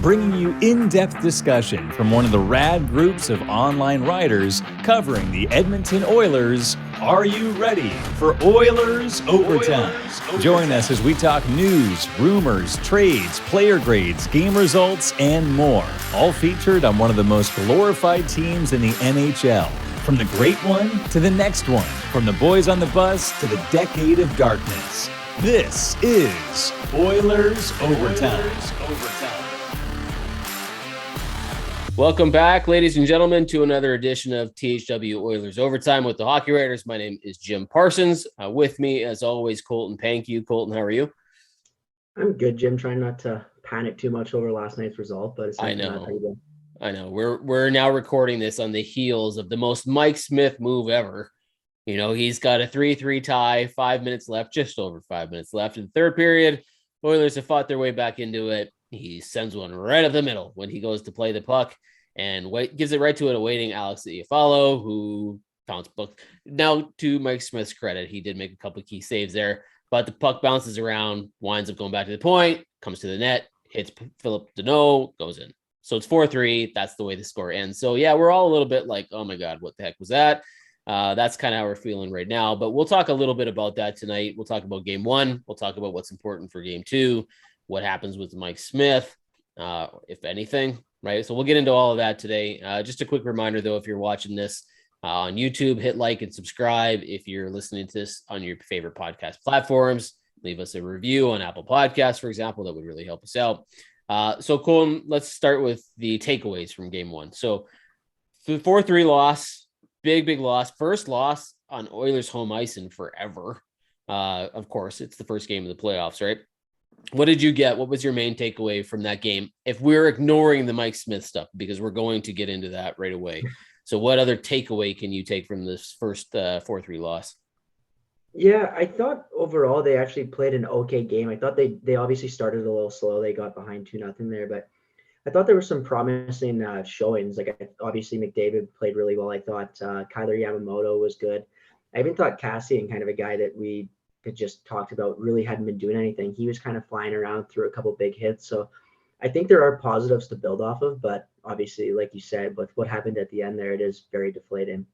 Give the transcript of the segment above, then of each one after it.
bringing you in-depth discussion from one of the rad groups of online writers covering the Edmonton Oilers. Are you ready for Oilers Overtime? Join us as we talk news, rumors, trades, player grades, game results, and more. All featured on one of the most glorified teams in the NHL. From the great one to the next one. From the boys on the bus to the decade of darkness. This is Oilers Overtime. Welcome back, ladies and gentlemen, to another edition of THW Oilers Overtime with the Hockey Writers. My name is Jim Parsons. With me, as always, Colton Pank. Colton, how are you? I'm good, Jim. Trying not to panic too much over last night's result, but I know. We're now recording this on the heels of the most Mike Smith move ever. You know, he's got a 3-3 tie, 5 minutes left, just over 5 minutes left in the third period. Oilers have fought their way back into it. He sends one right up the middle when he goes to play the puck and gives it right to an awaiting Alex Iafallo, who bounced book. Now, to Mike Smith's credit, he did make a couple of key saves there, but the puck bounces around, winds up going back to the point, comes to the net, hits Philip Deneau, goes in. So it's 4-3. That's the way the score ends. So, yeah, we're all a little bit like, oh, my God, what the heck was that? That's kind of how we're feeling right now. But we'll talk a little bit about that tonight. We'll talk about game one. We'll talk about what's important for game two, what happens with Mike Smith, if anything, right? So we'll get into all of that today. Just a quick reminder, though, if you're watching this on YouTube, hit like and subscribe. If you're listening to this on your favorite podcast platforms, leave us a review on Apple Podcasts, for example. That would really help us out. So, Colin, let's start with the takeaways from game one. So the 4-3 loss, big loss. First loss on Oilers home ice in forever. Of course, it's the first game of the playoffs, right? What did you get? What was your main takeaway from that game? If we're ignoring the Mike Smith stuff, because we're going to get into that right away. So what other takeaway can you take from this first 4-3 loss? Yeah, I thought overall they actually played an okay game. I thought they obviously started a little slow. They got behind 2-0 there, but I thought there were some promising showings. Like, obviously McDavid played really well. I thought Kyler Yamamoto was good. I even thought Cassian, kind of a guy that we had just talked about, really hadn't been doing anything. He was kind of flying around through a couple big hits. So I think there are positives to build off of, but obviously, like you said, with what happened at the end there, it is very deflating.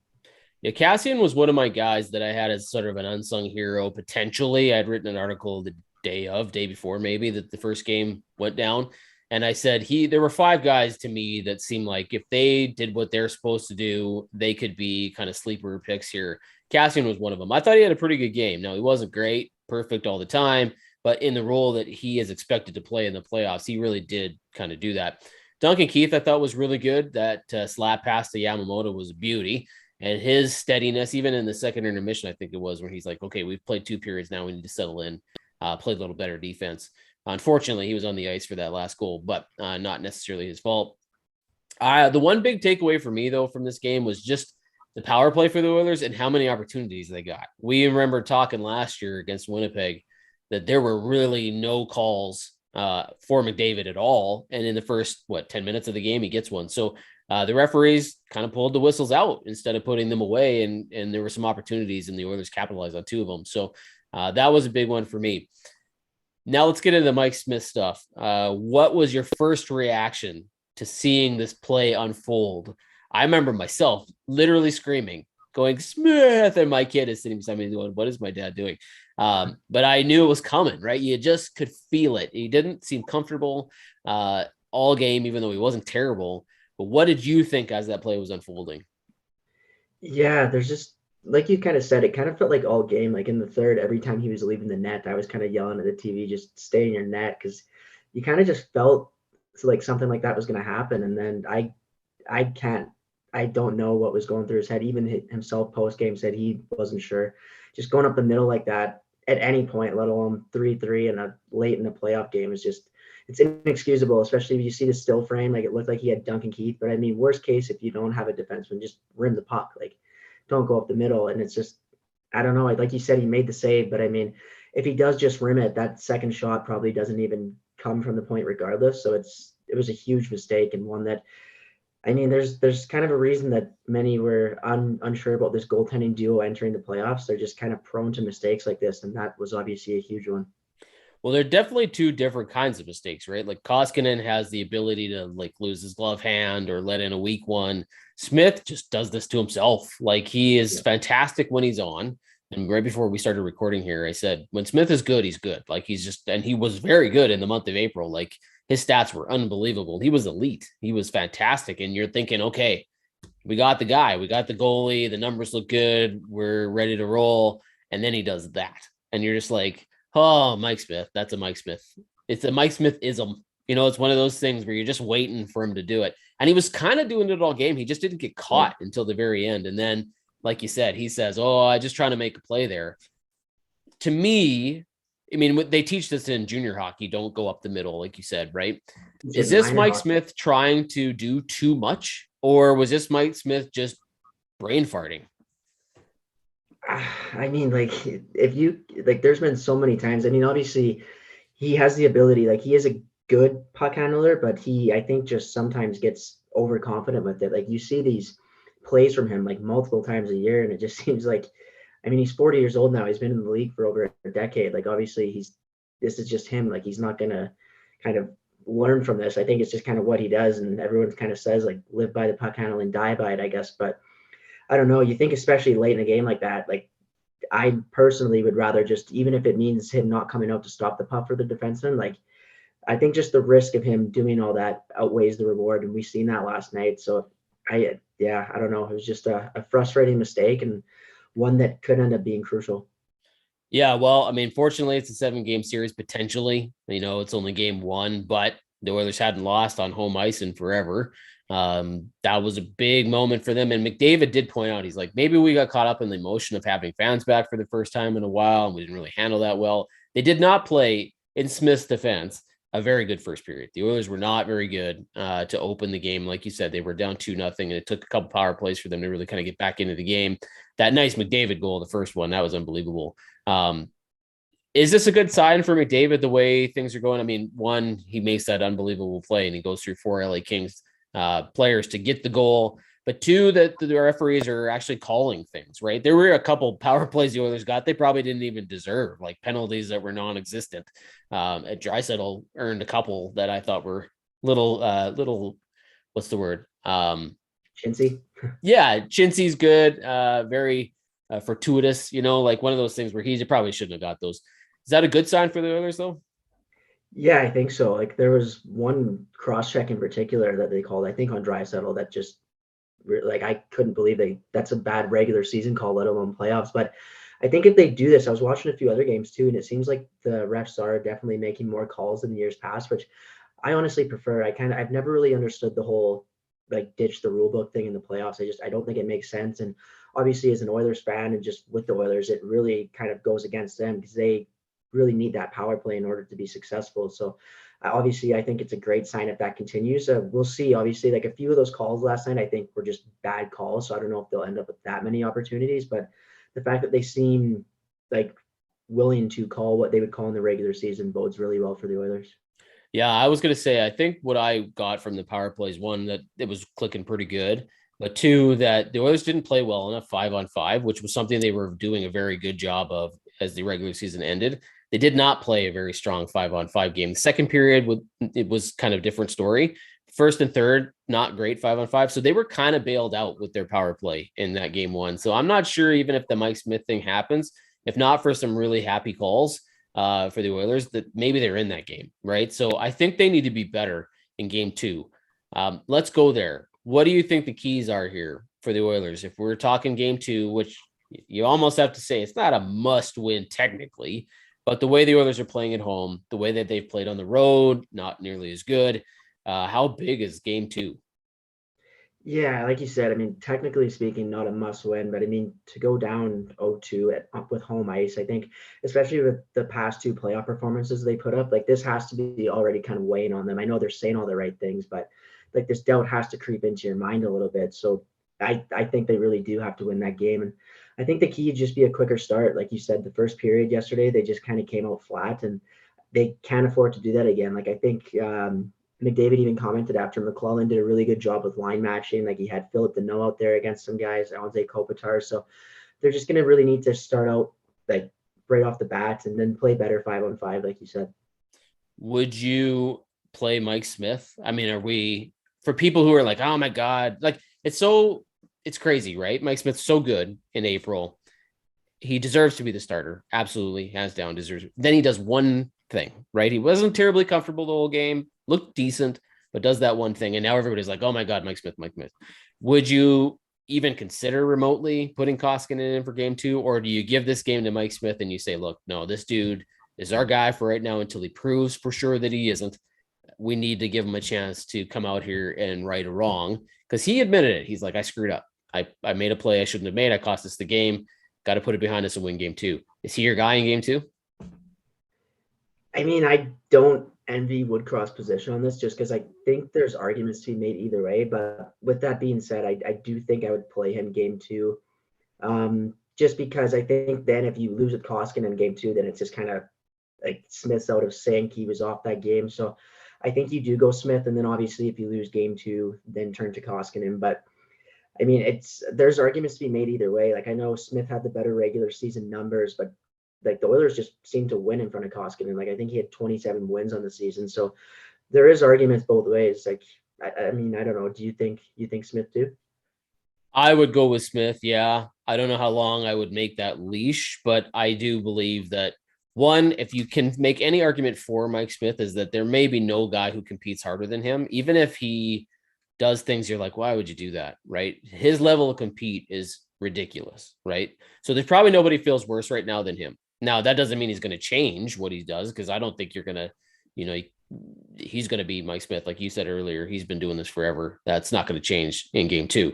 Yeah, Cassian was one of my guys that I had as sort of an unsung hero, potentially. I'd written an article the day before, maybe, that the first game went down. And I said there were 5 guys to me that seemed like if they did what they're supposed to do, they could be kind of sleeper picks here. Cassian was one of them. I thought he had a pretty good game. Now, he wasn't great, perfect all the time, but in the role that he is expected to play in the playoffs, he really did kind of do that. Duncan Keith, I thought, was really good. That slap pass to Yamamoto was a beauty. And his steadiness, even in the second intermission, I think it was, where he's like, okay, we've played 2 periods now. We need to settle in, play a little better defense. Unfortunately, he was on the ice for that last goal, but not necessarily his fault. The one big takeaway for me, though, from this game was just the power play for the Oilers and how many opportunities they got. We remember talking last year against Winnipeg that there were really no calls for McDavid at all. And in the first, 10 minutes of the game, he gets one. So the referees kind of pulled the whistles out instead of putting them away. And there were some opportunities, and the Oilers capitalized on 2 of them. So that was a big one for me. Now let's get into the Mike Smith stuff. What was your first reaction to seeing this play unfold? I remember myself literally screaming, going, Smith, and my kid is sitting beside me going, what is my dad doing? But I knew it was coming, right? You just could feel it. He didn't seem comfortable all game, even though he wasn't terrible. But what did you think as that play was unfolding? Yeah, there's just, like you kind of said, it kind of felt like all game. Like in the third, every time he was leaving the net, I was kind of yelling at the TV, just stay in your net, because you kind of just felt like something like that was going to happen. And then I don't know what was going through his head. Even himself post-game said he wasn't sure. Just going up the middle like that at any point, let alone 3-3 and late in the playoff game, is just, it's inexcusable, especially if you see the still frame. Like, it looked like he had Duncan Keith. But I mean, worst case, if you don't have a defenseman, just rim the puck. Like, don't go up the middle. And it's just, I don't know. Like you said, he made the save. But I mean, if he does just rim it, that second shot probably doesn't even come from the point regardless. So it was a huge mistake, and one that, I mean, there's kind of a reason that many were unsure about this goaltending duo entering the playoffs. They're just kind of prone to mistakes like this, and that was obviously a huge one. Well, they're definitely two different kinds of mistakes, right? Like Koskinen has the ability to like lose his glove hand or let in a weak one. Smith just does this to himself. Like he is fantastic when he's on. And right before we started recording here, I said, when Smith is good, he's good. Like he's just, and he was very good in the month of April. Like his stats were unbelievable. He was elite. He was fantastic. And you're thinking, okay, we got the guy, we got the goalie, the numbers look good, we're ready to roll. And then he does that. And you're just like, oh, Mike Smith, that's a Mike Smith. It's a Mike Smith ism. It's one of those things where you're just waiting for him to do it. And he was kind of doing it all game. He just didn't get caught until the very end. And then, like you said, he says, oh, I just trying to make a play there. To me, I mean, they teach this in junior hockey. Don't go up the middle, like you said, right? Is this Mike Smith trying to do too much? Or was this Mike Smith just brain farting? I mean, like, if you like, there's been so many times. I mean, obviously, he has the ability. Like, he is a good puck handler, but I think, just sometimes gets overconfident with it. Like, you see these plays from him like multiple times a year, and it just seems like, I mean, he's 40 years old now. He's been in the league for over a decade. Like, obviously, this is just him. Like, he's not gonna kind of learn from this. I think it's just kind of what he does, and everyone kind of says like, live by the puck handle and die by it, I guess. But I don't know. You think, especially late in a game like that, like, I personally would rather just, even if it means him not coming out to stop the puck for the defenseman, like, I think just the risk of him doing all that outweighs the reward. And we've seen that last night. So I don't know. It was just a frustrating mistake, and one that could end up being crucial. Yeah, well, I mean, fortunately, it's a 7-game series potentially. It's only game one, but the Oilers hadn't lost on home ice in forever. That was a big moment for them. And McDavid did point out, he's like, maybe we got caught up in the emotion of having fans back for the first time in a while, and we didn't really handle that well. They did not play, in Smith's defense, a very good first period. The Oilers were not very good to open the game. Like you said, they were down 2-0, and it took a couple power plays for them to really kind of get back into the game. That nice McDavid goal, the first one, that was unbelievable. Is this a good sign for McDavid, the way things are going? I mean, one, he makes that unbelievable play, and he goes through 4 LA Kings players to get the goal. But two, that the referees are actually calling things, right? There were a couple power plays the Oilers got they probably didn't even deserve, like penalties that were non-existent. Draisaitl earned a couple that I thought were little, what's the word? Chintzy. Yeah, Chintzy's good. Very fortuitous, like one of those things where he probably shouldn't have got those. Is that a good sign for the Oilers, though? Yeah, I think so. Like, there was one cross-check in particular that they called, I think, on Draisaitl that just, like, I couldn't believe that's a bad regular season call, let alone playoffs. But I think if they do this, I was watching a few other games too, and it seems like the refs are definitely making more calls than years past, which I honestly prefer. I've never really understood the whole, like, ditch the rule book thing in the playoffs. I don't think it makes sense. And obviously, as an Oilers fan and just with the Oilers, it really kind of goes against them, because they really need that power play in order to be successful. So obviously, I think it's a great sign if that continues. We'll see. Obviously, like, a few of those calls last night, I think, were just bad calls. So I don't know if they'll end up with that many opportunities, but the fact that they seem like willing to call what they would call in the regular season bodes really well for the Oilers. Yeah, I was going to say, I think what I got from the power plays, one, that it was clicking pretty good, but two, that the Oilers didn't play well enough 5-on-5, which was something they were doing a very good job of as the regular season ended. They did not play a very strong 5-on-5 game. The second period, it was kind of a different story. First and third, not great 5-on-5. So they were kind of bailed out with their power play in that game one. So I'm not sure, even if the Mike Smith thing happens, if not for some really happy calls for the Oilers, that maybe they're in that game, right? So I think they need to be better in game two. Let's go there. What do you think the keys are here for the Oilers? If we're talking game two, which you almost have to say it's not a must win technically, but the way the Oilers are playing at home, the way that they've played on the road, not nearly as good. How big is game two? Yeah, like you said, I mean, technically speaking, not a must win, but I mean, to go down 0-2 with home ice, I think, especially with the past two playoff performances they put up, like, this has to be already kind of weighing on them. I know they're saying all the right things, but like, this doubt has to creep into your mind a little bit. So I think they really do have to win that game. And I think the key would just be a quicker start. Like you said, the first period yesterday, they just kind of came out flat, and they can't afford to do that again. Like, I think McDavid even commented after McClellan did a really good job with line matching. Like, he had Philip Deneau out there against some guys, Anze Kopitar. So they're just going to really need to start out like right off the bat and then play better 5-on-5, like you said. Would you play Mike Smith? I mean, are we, for people who are like, oh my God, like it's crazy, right? Mike Smith's so good in April. He deserves to be the starter. Absolutely. Hands down deserves. Then he does one thing, right? He wasn't terribly comfortable the whole game, looked decent, but does that one thing. And now everybody's like, oh my God, Mike Smith, Mike Smith. Would you even consider remotely putting Koskinen in for game 2? Or do you give this game to Mike Smith and you say, look, no, this dude is our guy for right now until he proves for sure that he isn't. We need to give him a chance to come out here and right a wrong, because he admitted it. He's like, I screwed up. I made a play I shouldn't have made. I cost us the game. Got to put it behind us and win game 2. Is he your guy in game 2? I mean, I don't envy Woodcroft's position on this, just because I think there's arguments to be made either way. But with that being said, I do think I would play him game 2. Just because I think then if you lose with Koskinen in game 2, then it's just kind of like Smith's out of sync. He was off that game. So I think you do go Smith. And then obviously if you lose game 2, then turn to Koskinen. But I mean, there's arguments to be made either way. Like I know Smith had the better regular season numbers, but like the Oilers just seemed to win in front of Koskinen. Like I think he had 27 wins on the season. So there is arguments both ways. Like I mean, I don't know. Do you think Smith too? I would go with Smith. Yeah. I don't know how long I would make that leash, but I do believe that one, if you can make any argument for Mike Smith, is that there may be no guy who competes harder than him. Even if he does things, you're like, why would you do that? Right. His level of compete is ridiculous. Right. So there's probably nobody feels worse right now than him. Now, that doesn't mean he's going to change what he does, because I don't think you're going to, he's going to be Mike Smith. Like you said earlier, he's been doing this forever. That's not going to change in game 2.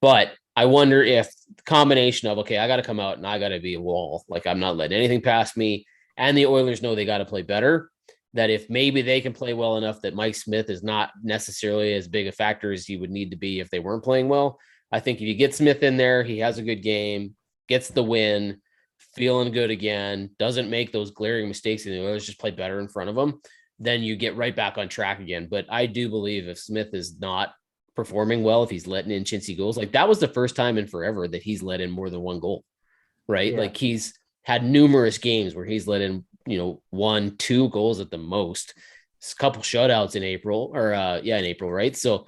But I wonder if the combination of, okay, I got to come out and I got to be a wall. Like I'm not letting anything past me. And the Oilers know they got to play better. That if maybe they can play well enough that Mike Smith is not necessarily as big a factor as he would need to be if they weren't playing well. I think if you get Smith in there, he has a good game, gets the win, feeling good again, doesn't make those glaring mistakes, and the Oilers just play better in front of him, then you get right back on track again. But I do believe if Smith is not performing well, if he's letting in chintzy goals, like that was the first time in forever that he's let in more than one goal, right? Yeah. Like he's had numerous games where he's let in, 1-2 goals at the most. It's a couple shutouts in April, in April, right? So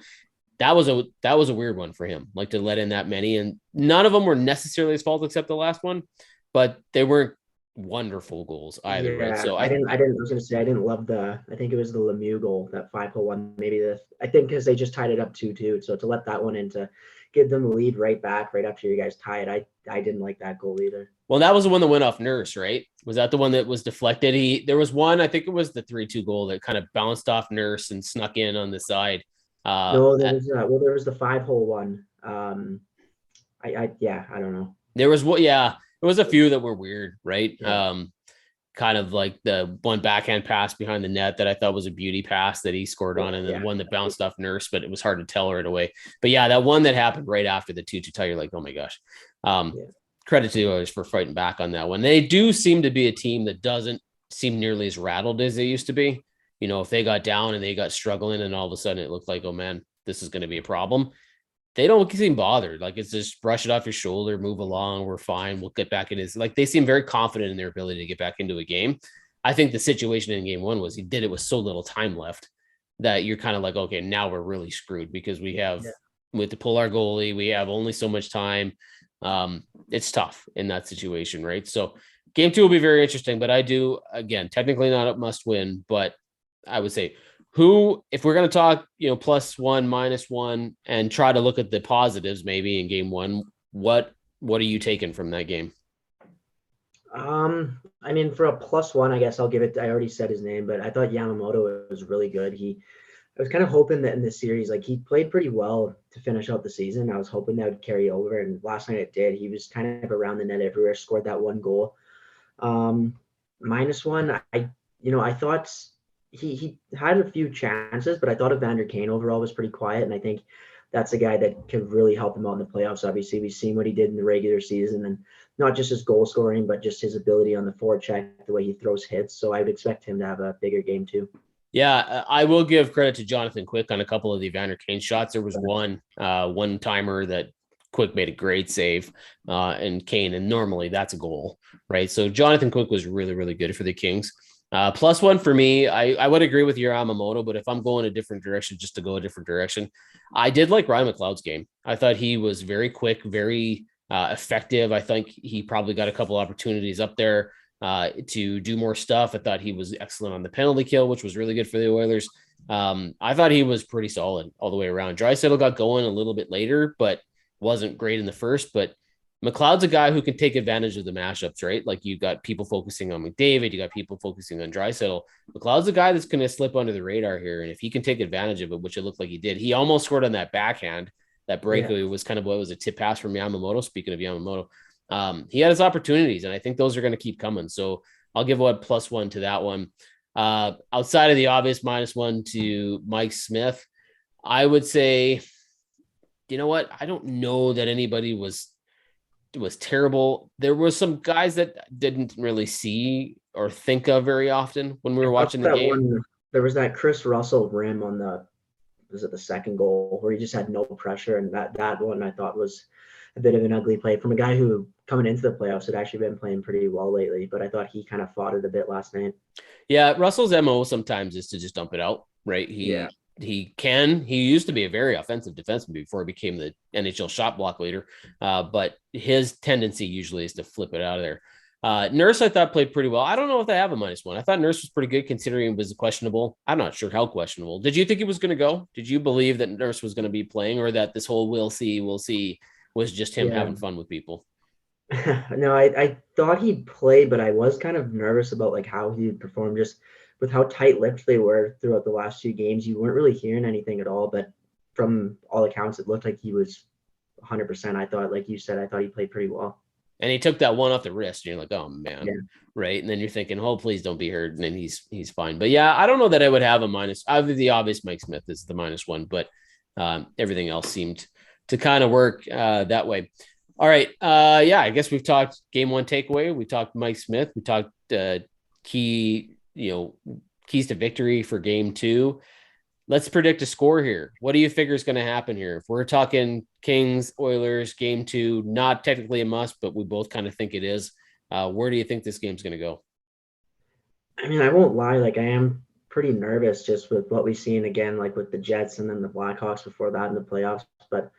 that was a weird one for him, like to let in that many, and none of them were necessarily his fault except the last one, but they weren't wonderful goals either. Yeah, right? So I was gonna say I didn't love I think it was the Lemieux goal, that 5-hole one, I think because they just tied it up 2-2. So to let that one in to give them the lead right back right after you guys tie it, I didn't like that goal either. Well, that was the one that went off Nurse, right? Was that the one that was deflected? There was one, I think it was the 3-2 goal that kind of bounced off Nurse and snuck in on the side. No, there was the 5-hole one. I don't know. There was a few that were weird, right? Yeah. Kind of like the one backhand pass behind the net that I thought was a beauty pass that he scored on, and then one that bounced off Nurse, but it was hard to tell right away. But yeah, that one that happened right after the 2-2 tie, you're like, oh my gosh. Credit to the Oilers for fighting back on that one. They do seem to be a team that doesn't seem nearly as rattled as they used to be. If they got down and they got struggling and all of a sudden it looked like, oh man, this is going to be a problem. They don't seem bothered. Like it's just brush it off your shoulder, move along. We're fine. We'll get back in. Like they seem very confident in their ability to get back into a game. I think the situation in game 1 was he did it with so little time left that you're kind of like, okay, now we're really screwed because we have to pull our goalie. We have only so much time. It's tough in that situation, right? So game 2 will be very interesting, but I do, again, technically not a must win, but I would say if we're going to talk, +1, -1, and try to look at the positives maybe in game 1, what are you taking from that game? I mean, for a +1, I guess I'll give it, I already said his name, but I thought Yamamoto was really good. I was kind of hoping that in this series, like he played pretty well to finish out the season. I was hoping that would carry over, and last night it did. He was kind of around the net everywhere, scored that one goal. -1, I thought he had a few chances, but I thought Evander Kane overall was pretty quiet, and I think that's a guy that could really help him out in the playoffs. Obviously, we've seen what he did in the regular season, and not just his goal scoring, but just his ability on the forecheck, the way he throws hits. So I would expect him to have a bigger game too. Yeah, I will give credit to Jonathan Quick on a couple of the Evander Kane shots. There was one timer that Quick made a great save, and Kane, and normally that's a goal, right? So Jonathan Quick was really, really good for the Kings. +1 for me. I would agree with your Yamamoto, but if I'm going a different direction, just to go a different direction, I did like Ryan McLeod's game. I thought he was very quick, very effective. I think he probably got a couple opportunities up there to do more stuff. I thought he was excellent on the penalty kill, which was really good for the Oilers. I thought he was pretty solid all the way around. Draisaitl got going a little bit later, but wasn't great in the first. But McLeod's a guy who can take advantage of the mashups, right? Like you got people focusing on McDavid, you got people focusing on Draisaitl. McLeod's a guy that's going to slip under the radar here, and if he can take advantage of it, which it looked like he did, he almost scored on that backhand. That breakaway was kind of what was a tip pass from Yamamoto. Speaking of Yamamoto, he had his opportunities, and I think those are going to keep coming. So I'll give a +1 to that one. Outside of the obvious -1 to Mike Smith, I would say, you know what? I don't know that anybody was terrible. There were some guys that didn't really see or think of very often when we were watching the game. There was that Chris Russell rim on the second goal where he just had no pressure, and that one I thought was a bit of an ugly play from a guy who coming into the playoffs had actually been playing pretty well lately, but I thought he kind of fought it a bit last night. Yeah, Russell's MO sometimes is to just dump it out, right? He used to be a very offensive defenseman before he became the NHL shot block leader, but his tendency usually is to flip it out of there. Nurse, I thought, played pretty well. I don't know if they have a -1. I thought Nurse was pretty good considering it was questionable. I'm not sure how questionable. Did you think he was going to go? Did you believe that Nurse was going to be playing, or that this whole we'll see was just him having fun with people? No, I thought he'd play, but I was kind of nervous about like how he'd perform just with how tight-lipped they were throughout the last 2 games. You weren't really hearing anything at all, but from all accounts, it looked like he was 100%. I thought, like you said, I thought he played pretty well. And he took that one off the wrist, and you're like, oh man, right? And then you're thinking, oh, please don't be hurt. And then he's fine. But yeah, I don't know that I would have a minus. The obvious Mike Smith is the -1, but everything else seemed to kind of work that way. All right. Yeah, I guess we've talked game 1 takeaway. We talked Mike Smith. We talked keys to victory for game 2. Let's predict a score here. What do you figure is going to happen here? If we're talking Kings, Oilers, game 2, not technically a must, but we both kind of think it is. Where do you think this game's going to go? I mean, I won't lie. Like, I am pretty nervous just with what we've seen again, like with the Jets and then the Blackhawks before that in the playoffs. But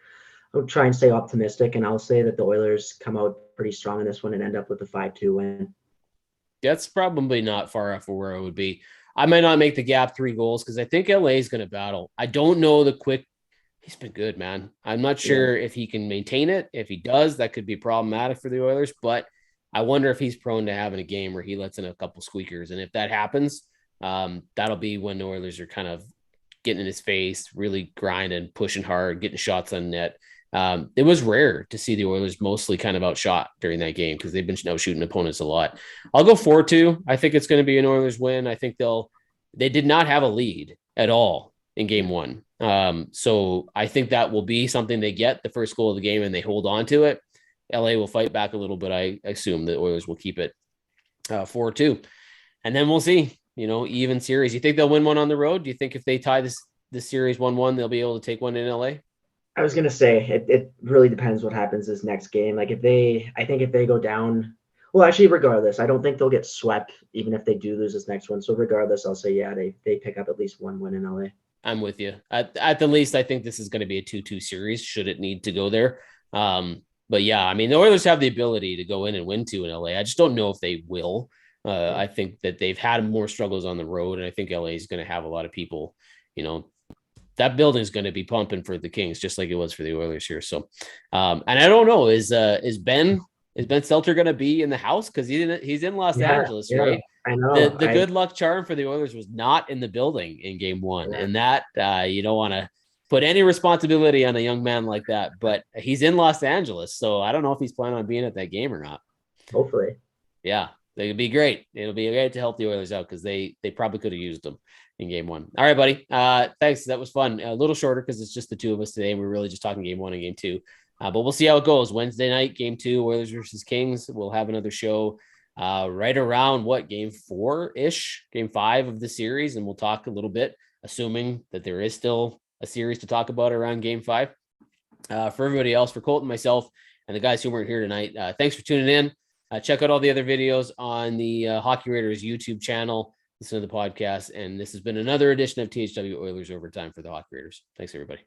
I'll try and stay optimistic, and I'll say that the Oilers come out pretty strong in this one and end up with a 5-2 win. That's probably not far off of where I would be. I might not make the gap 3 goals because I think LA is going to battle. I don't know he's been good, man. I'm not sure if he can maintain it. If he does, that could be problematic for the Oilers, but I wonder if he's prone to having a game where he lets in a couple squeakers. And if that happens, that'll be when the Oilers are kind of getting in his face, really grinding, pushing hard, getting shots on net. It was rare to see the Oilers mostly kind of outshot during that game because they've been shooting opponents a lot. I'll go 4-2. I think it's going to be an Oilers win. I think they did not have a lead at all in game 1. So I think that will be something they get the first goal of the game and they hold on to it. LA will fight back a little bit. I assume the Oilers will keep it 4-2. And then we'll see, even series. You think they'll win one on the road? Do you think if they tie this series 1-1, they'll be able to take one in LA? I was gonna say it really depends what happens this next game. Like if they go down, well, actually, regardless, I don't think they'll get swept even if they do lose this next one. So regardless, I'll say they pick up at least 1 win in LA. I'm with you. At the least, I think this is going to be a 2-2 series. Should it need to go there? But yeah, I mean, the Oilers have the ability to go in and win 2 in LA. I just don't know if they will. I think that they've had more struggles on the road, and I think LA is going to have a lot of people. That building is going to be pumping for the Kings, just like it was for the Oilers here. So, and I don't know, is Ben Stelter going to be in the house? Because he's in Los Angeles, right? I know. The good luck charm for the Oilers was not in the building in game 1. And that you don't want to put any responsibility on a young man like that, but he's in Los Angeles. So I don't know if he's planning on being at that game or not. Hopefully. Yeah, it'd be great. It'll be great to help the Oilers out because they probably could have used them in game 1. All right, buddy. Thanks. That was fun. A little shorter because it's just the 2 of us today. We're really just talking game 1 and game 2. But we'll see how it goes. Wednesday night, game 2, Oilers versus Kings. We'll have another show right around game 4-ish, game 5 of the series. And we'll talk a little bit, assuming that there is still a series to talk about around game 5. For everybody else, for Colton, myself, and the guys who weren't here tonight, thanks for tuning in. Check out all the other videos on the Hockey Writers YouTube channel. listen to the podcast. And this has been another edition of THW Oilers Overtime for the Hockey Writers. Thanks, everybody.